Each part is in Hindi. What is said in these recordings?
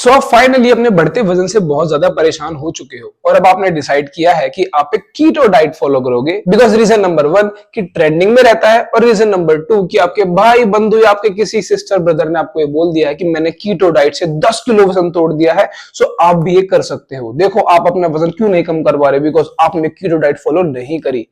सो आप फाइनली अपने बढ़ते वजन से बहुत ज्यादा परेशान हो चुके हो और अब आपने डिसाइड किया है कि आप एक कीटो डाइट फॉलो करोगे बिकॉज रीजन नंबर 1 कि ट्रेंडिंग में रहता है और रीजन नंबर 2 कि आपके भाई बंधु या आपके किसी सिस्टर ब्रदर ने आपको ये बोल दिया है कि मैंने कीटो डाइट से 10 किलो वजन तोड़ दिया है। सो आप भी ये कर सकते हो। देखो आप अपना वजन क्यों नहीं कम करवा रहे, बिकॉज आपने कीटो डाइट फॉलो नहीं करी।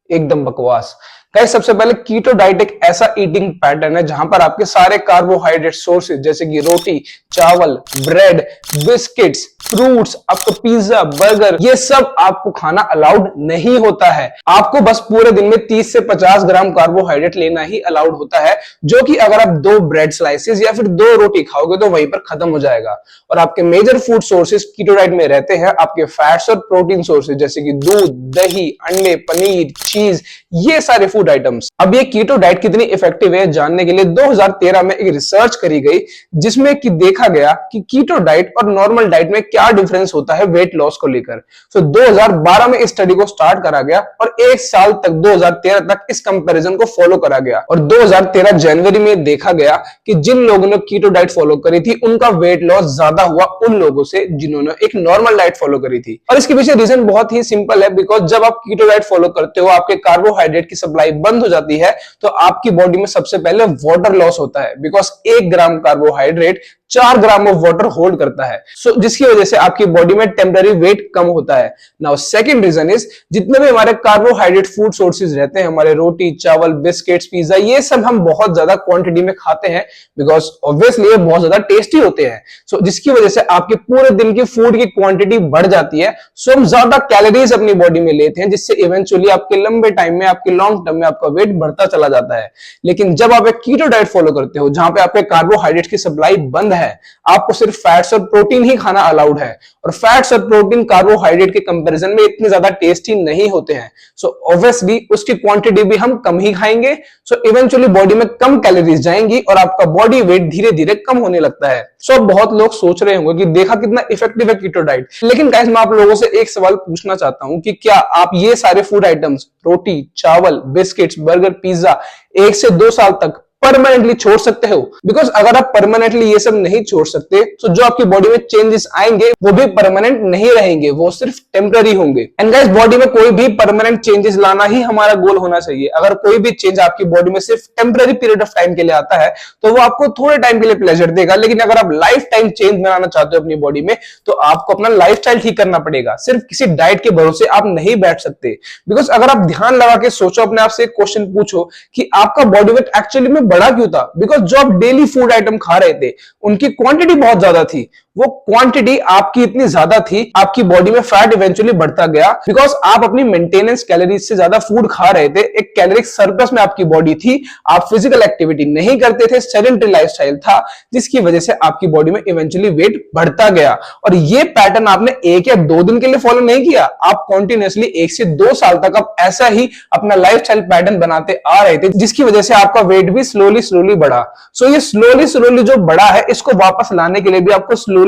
एकदम बकवास। गाइस सबसे पहले कीटो डाइट एक ऐसा ईटिंग पैटर्न है जहां पर आपके सारे कार्बोहाइड्रेट सोर्सेज जैसे कि रोटी, चावल, ब्रेड, बिस्किट्स, फ्रूट्स, आपको पिज्जा, बर्गर, ये सब आपको खाना अलाउड नहीं होता है। आपको बस पूरे दिन में 30 से 50 ग्राम कार्बोहाइड्रेट लेना ही अलाउड होता है, जो कि अगर आप 2 ब्रेड स्लाइसेस या फिर 2 रोटी खाओगे तो वहीं पर खत्म हो जाएगा। और आपके major food sources keto diet में रहते हैं आपके फैट्स और प्रोटीन सोर्सेज जैसे कि दूध, दही, अंडे, पनीर, चीज, ये सारे फूड आइटम्स। अब ये कीटो डाइट कितनी इफेक्टिव है जानने के लिए 2013 में एक रिसर्च करी गई जिसमें कि देखा गया कि कीटो डाइट और नॉर्मल डाइट में क्या डिफरेंस होता है वेट लॉस को लेकर। तो 2012 में इस स्टडी को स्टार्ट करा गया और एक साल तक 2013 तक इस कंपैरिजन को फॉलो करा गया और 2013 जनवरी में देखा गया कि जिन लोगों ने कीटो डाइट फॉलो करी थी उनका वेट लॉस ज्यादा हुआ उन लोगों से जिन्होंने एक नॉर्मल डाइट फॉलो करी थी। और इसके पीछे रीजन बहुत ही सिंपल है, बिकॉज जब आप कीटो डाइट फॉलो करते हो आपके कार्बोहाइड्रेट की सप्लाई बंद हो जाती है तो आपकी बॉडी में सबसे पहले वाटर लॉस होता है, because 1 gram carbohydrate 4 gram of water hold करता है। सो जिसकी वजह से आपकी बॉडी में टेम्पररी वेट कम होता है। नाउ सेकंड रीजन इज जितने भी हमारे कार्बोहाइड्रेट फूड सोर्सेज रहते हैं, हमारे रोटी, चावल, बिस्किट्स, पिज्जा, ये सब हम बहुत ज्यादा क्वांटिटी में खाते हैं बिकॉज ऑब्वियसली ये बहुत ज्यादा टेस्टी होते हैं। सो जिसकी वजह से आपके पूरे दिन की फूड की क्वांटिटी बढ़ जाती है। सो हम ज्यादा कैलोरीज अपनी बॉडी में लेते हैं जिससे इवेंचुअली आपके लंबे टाइम में, आपके लॉन्ग टर्म में आपका वेट बढ़ता चला जाता है। लेकिन जब आप एक कीटो डाइट फॉलो करते हो जहां पे आपके कार्बोहाइड्रेट की सप्लाई बंद है, आपको सिर्फ फैट्स और प्रोटीन ही खाना अलाउड है और फैट्स और प्रोटीन कार्बोहाइड्रेट के कंपैरिजन में इतने ज्यादा टेस्टी नहीं होते हैं। सो ऑब्वियसली उसकी क्वांटिटी भी हम कम ही खाएंगे। सो इवेंचुअली बॉडी में कम कैलोरीज जाएंगी और आपका बॉडी वेट धीरे धीरे कम होने लगता है। सो बहुत लोग सोच रहे होंगे कि देखा कितना इफेक्टिव है कीटो डाइट, लेकिन गाइस मैं आप लोगों से एक सवाल पूछना चाहता हूं कि क्या आप ये सारे फूड आइटम्स, रोटी, चावल, बिस्किट्स, बर्गर, पिज्जा 1 से 2 साल तक परमानेंटली छोड़ सकते हो? बिकॉज अगर आप परमानेंटली ये सब नहीं छोड़ सकते तो जो आपकी बॉडी में चेंजेस आएंगे वो भी परमानेंट नहीं रहेंगे, वो सिर्फ टेम्पररी होंगे। एंड गाइस बॉडी में कोई भी परमानेंट चेंजेस लाना ही हमारा गोल होना चाहिए। अगर कोई भी चेंज आपकी बॉडी में सिर्फ टेम्पररी पीरियड ऑफ टाइम के लिए आता है तो वो आपको थोड़े टाइम के लिए प्लेजर देगा, लेकिन अगर आप लाइफ टाइम चेंज बनाना चाहते हो अपनी बॉडी में तो आपको अपना लाइफस्टाइल ठीक करना पड़ेगा। सिर्फ किसी डाइट के भरोसे आप नहीं बैठ सकते। बिकॉज अगर आप ध्यान लगा के सोचो, अपने आप से एक क्वेश्चन पूछो कि आपका बॉडी वेट एक्चुअली में बढ़ा क्यों था? बिकॉज जो आप डेली फूड आइटम खा रहे थे उनकी क्वांटिटी बहुत ज्यादा थी। वो क्वांटिटी आपकी इतनी ज्यादा थी, आपकी बॉडी में फैट इवेंचुअली बढ़ता गया बिकॉज आप अपनी मेंटेनेंस कैलोरीज से ज्यादा फूड खा रहे थे। एक कैलोरिक सरप्लस में आपकी बॉडी थी, आप फिजिकल एक्टिविटी नहीं करते थे, सेडेंटरी लाइफस्टाइल था, जिसकी वजह से आपकी बॉडी में इवेंचुअली वेट बढ़ता गया। और ये पैटर्न आपने 1 या 2 दिन के लिए फॉलो नहीं किया, आप कॉन्टिन्यूसली 1 से 2 साल तक आप ऐसा ही अपना लाइफस्टाइल पैटर्न बनाते आ रहे थे, जिसकी वजह से आपका वेट भी स्लोली बढ़ा। सो ये स्लोली जो बढ़ा है इसको वापस लाने के लिए भी आपको स्लोली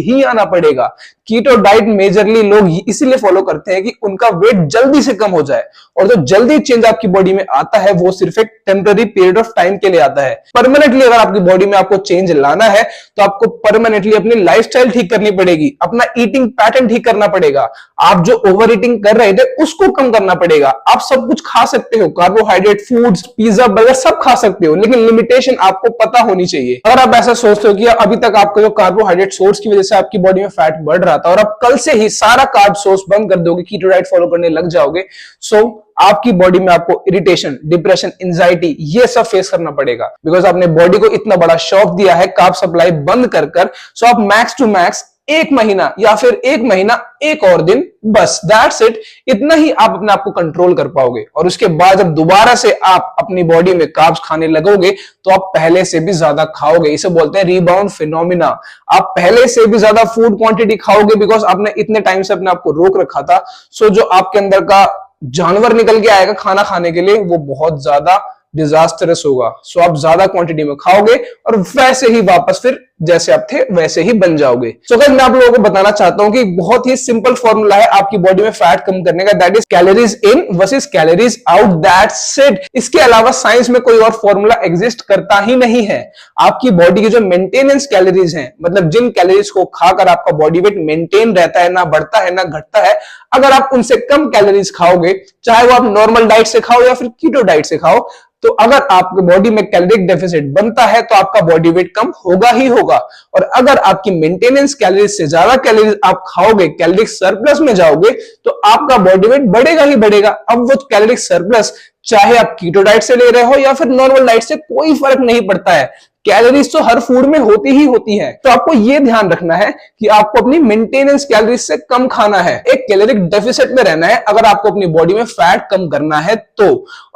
ही आना पड़ेगा। कीटो डाइट मेजरली लोग इसीलिए फॉलो करते हैं कि उनका वेट जल्दी से कम हो जाए, और जो जल्दी चेंज आपकी बॉडी में आता है वो सिर्फ एक टेम्पररी पीरियड ऑफ टाइम के लिए आता है। परमानेंटली अगर आपकी बॉडी में आपको चेंज लाना है तो आपको परमानेंटली अपनी लाइफस्टाइल ठीक करनी पड़ेगी, अपना ईटिंग पैटर्न ठीक करना पड़ेगा। आप जो ओवर ईटिंग कर रहे थे उसको कम करना पड़ेगा। आप सब कुछ खा सकते हो, कार्बोहाइड्रेट फूड्स, पिज्जा, बर्गर सब खा सकते हो, लेकिन लिमिटेशन आपको पता होनी चाहिए। अगर आप ऐसा सोचते हो कि अभी तक आपका जो कार्बोहाइड्रेट सोर्स की वजह से आपकी बॉडी में फैट बढ़ रहा था और आप कल से ही सारा कार्ब सोर्स बंद कर दोगे, कीटो डाइट फॉलो करने लग जाओगे, सो आपकी बॉडी में आपको इरिटेशन, डिप्रेशन, एंजाइटी ये सब फेस करना पड़ेगा। बिकॉज आपने बॉडी को इतना बड़ा शॉक दिया है कार्ब सप्लाई बंद कर। सो आप मैक्स टू मैक्स 1 महीना या फिर 1 महीना 1 और दिन, बस दैट्स इट, इतना ही आप अपने आप को कंट्रोल कर पाओगे। और उसके बाद जब दोबारा से आप अपनी बॉडी में कार्ब्स खाने लगोगे तो आप पहले से भी ज्यादा खाओगे। इसे बोलते हैं रीबाउंड फिनोमिना। आप पहले से भी ज्यादा फूड क्वांटिटी खाओगे बिकॉज आपने इतने टाइम से अपने आप को रोक रखा था। सो जो आपके अंदर का जानवर निकल के आएगा खाना खाने के लिए वो बहुत ज्यादा डिजास्टरस होगा। सो आप ज्यादा क्वांटिटी में खाओगे और वैसे ही वापस फिर जैसे आप थे वैसे ही बन जाओगे। सो गाइस मैं आप लोगों को बताना चाहता हूं कि बहुत ही सिंपल फॉर्मूला है आपकी बॉडी में फैट कम करने का, that is calories in versus calories out, that's it. इसके अलावा साइंस में कोई और फॉर्मूला एग्जिस्ट करता ही नहीं है। आपकी बॉडी की जो मेंटेनेंस कैलोरीज हैं, मतलब जिन कैलोरीज को खाकर आपका बॉडी वेट मेंटेन रहता है, ना बढ़ता है ना घटता है, अगर आप उनसे कम कैलोरीज खाओगे, चाहे वो आप नॉर्मल डाइट से खाओ या फिर कीटो डाइट से खाओ, तो अगर आपके बॉडी में कैलोरिक डेफिसिट बनता है तो आपका बॉडी वेट कम होगा ही होगा। और अगर आपकी मेंटेनेंस कैलोरीज से ज्यादा कैलोरीज आप खाओगे, कैलोरिक सरप्लस में जाओगे, तो आपका बॉडी वेट बढ़ेगा ही बढ़ेगा। अब वो कैलोरिक सरप्लस चाहे आप कीटो डाइट से ले रहे हो या फिर नॉर्मल डाइट से, कोई फर्क नहीं पड़ता है। कैलोरीज तो हर फूड में होती ही होती है। तो आपको यह ध्यान रखना है कि आपको अपनी मेंटेनेंस कैलोरीज से कम खाना है, एक कैलोरिक डेफिसिट में रहना है अगर आपको अपनी बॉडी में फैट कम करना है तो।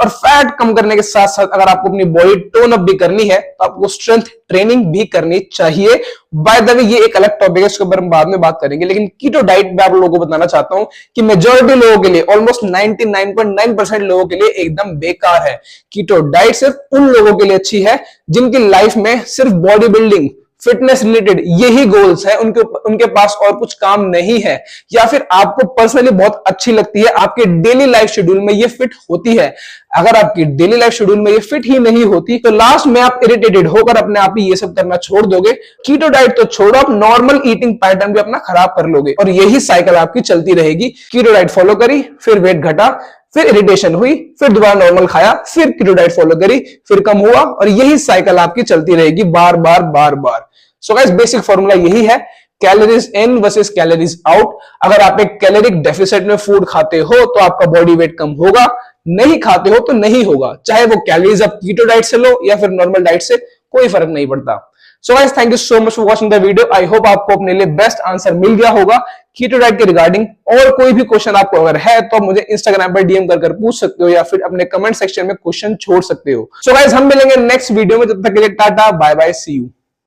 और फैट कम करने के साथ साथ अगर आपको अपनी बॉडी टोन अप भी करनी है तो आपको स्ट्रेंथ ट्रेनिंग भी करनी चाहिए। बाय द वे ये एक अलग टॉपिक है, इसके ऊपर हम बाद में बात करेंगे, लेकिन कीटो डाइट में आप लोगों को बताना चाहता हूं कि मेजॉरिटी लोगों के लिए, ऑलमोस्ट 99.9% लोगों के लिए एकदम बेकार है। कीटो डाइट सिर्फ उन लोगों के लिए अच्छी है जिनकी लाइफ में सिर्फ बॉडी बिल्डिंग, फिटनेस रिलेटेड यही गोल्स है, उनके पास और कुछ काम नहीं है, या फिर आपको पर्सनली बहुत अच्छी लगती है, आपके डेली लाइफ शेड्यूल में ये फिट होती है। अगर आपकी डेली लाइफ शेड्यूल में ये फिट ही नहीं होती तो लास्ट में आप इरिटेटेड होकर अपने आप ही ये सब करना छोड़ दोगे। कीटो डाइट तो छोड़ो, आप नॉर्मल ईटिंग पैटर्न भी अपना खराब कर लोगे और यही साइकिल आपकी चलती रहेगी। कीटो डाइट फॉलो करी, फिर वेट घटा, फिर इरिटेशन हुई, फिर दोबारा नॉर्मल खाया, फिर कीटो डाइट फॉलो करी, फिर कम हुआ, और यही साइकिल आपकी चलती रहेगी बार बार बार बार। सो गाइस बेसिक फॉर्मूला यही है, calories in versus calories out. अगर आप एक कैलोरिक डेफिसिट में फूड खाते हो तो आपका बॉडी वेट कम होगा, नहीं खाते हो तो नहीं होगा, चाहे वो कैलोरीज आप कीटो डाइट से लो या फिर नॉर्मल डाइट से, कोई फर्क नहीं पड़ता। So guys thank you so much for watching the video. I hope आपको अपने लिए बेस्ट आंसर मिल गया होगा कीटो डाइट के रिगार्डिंग। और कोई भी क्वेश्चन आपको अगर है तो आप मुझे इंस्टाग्राम पर डीएम कर पूछ सकते हो या फिर अपने कमेंट सेक्शन में क्वेश्चन छोड़ सकते हो। सो गाइस हम मिलेंगे नेक्स्ट वीडियो में, तब तक के लिए टाटा बाय बाय, सी यू।